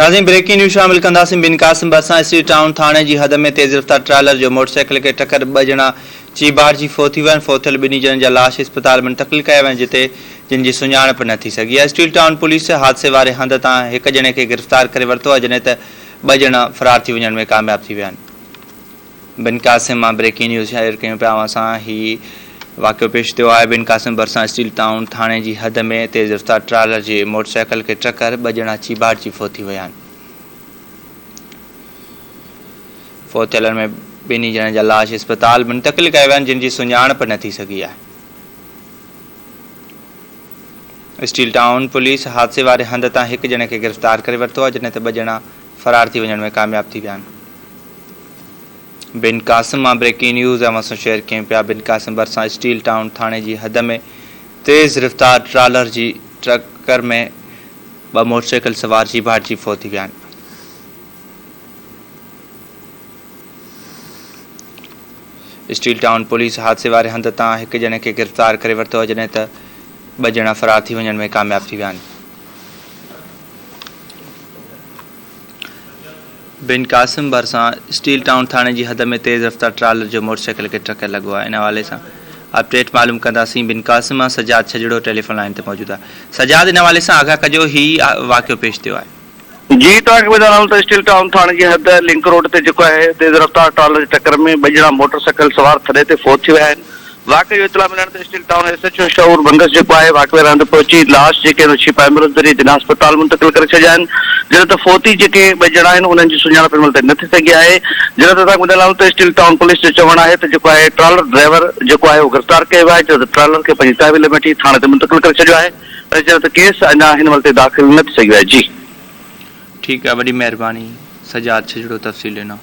नाज़रीन breaking news शामिल कंदासीं। बिन क़ासिम भरिसां स्ट्रीट टाउन थाणे जी हद में तेज़ रफ़्तार ट्रालर जो मोटरसाइकिल खे टक्कर 2 ॼणा चीबार जी फौत थी विया आहिनि। फौथियल 2 ॼणनि जा लाश इस्पताल मुंतक़िल कया विया आहिनि जिते जिन जी सुञाणप न थी सघी आहे। स्ट्रीट टाउन पुलिस हादसे वारे हंध तां 1 ॼणे खे गिरफ़्तार करे वरितो आहे जॾहिं त 2 ॼणा फ़रार थी वञण में कामयाब थी विया आहिनि। बिन क़ासिम मां ब्रेकिंग न्यूज़ शेयर कयूं पिया असां। ही वाक़ियो पेश थियो आहे बिन क़ासिम भरिसां स्ट्रीट टाउन थाणे जी हद में तेज़ रफ़्तार ट्रालर जे मोटरसाइकिल खे टक्कर 2 ॼणा चीबार जी फौत थी विया आहिनि। फौथियलनि में 2 ॼणनि जा लाश इस्पताल मुंतक़िल कया विया आहिनि जिन जी सुञाणप न थी सघी आहे। स्ट्रीट टाउन पुलिस हादसे वारे हंध तां 1 ॼणे खे गिरफ़्तार करे वरितो आहे जॾहिं त 2 ॼणा फ़रार थी वञण में कामयाब थी विया आहिनि। बिन क़ासिम मां ब्रेकिंग न्यूज़ असां शेयर कयूं पिया। बिन क़ासिम भरिसां स्टील टाउन थाणे जी हद में तेज़ रफ़्तार ट्रालर जी टक्कर में 2 मोटरसाइकिल सवार चीबार जी फौत थी विया आहिनि। स्टील टाउन पुलिस हादसे वारे हंध तां 1 ॼणे खे गिरफ़्तार करे वरितो आहे जॾहिं त 2 ॼणा फ़रार थी वञण में कामयाब थी विया आहिनि। बिन क़ासिम भरिसां स्टील टाउन थाणे जी हद में तेज़ रफ़्तार ट्रालर जो मोटरसाइकिल खे टक्कर लॻो आहे। इन हवाले सां अपडेट मालूम कंदासीं। बिन क़ासिम मां सजाद छजड़ो टेलीफोन लाइन ते मौजूदु आहे। सजाद, इन हवाले सां आगाह कजो, ही वाक़ियो पेश थियो आहे। जी तव्हांखे ॿुधायो त स्टील टाउन थाणे जी हद लिंक रोड ते जेको आहे तेज़ रफ़्तार ट्रालर जी टक्कर में 2 ॼणा मोटरसाइकिल सवार थड़े ते फौत थी विया आहिनि। वाक़ई जो इतला मिलण ते स्टील टाउन SHO शऊर बंगस जेको आहे वाक़ई हंधि पहुची लाश जेके छिपा एम्बुलेंस ज़रिए जिला अस्पताल मुंतक़िल करे छॾिया आहिनि। जॾहिं त फौती जेके 2 ॼणा आहिनि उन्हनि जी सुञाणप हिन महिल न थी सघी आहे। जॾहिं त तव्हांखे ॿुधायो त स्टील टाउन पुलिस जो चवणु आहे त जेको आहे ट्रालर ड्राइवर जेको आहे उहो गिरफ़्तार कयो आहे जो ट्रालर खे पंहिंजी तहवील में वठी थाणे ते मुंतक़िल करे छॾियो आहे। जॾहिं त केस अञा हिन महिल ते दाख़िल न थी सघियो आहे। जी ठीकु आहे, वॾी महिरबानी सजाद छजड़ो तफ़सील ॾिनो।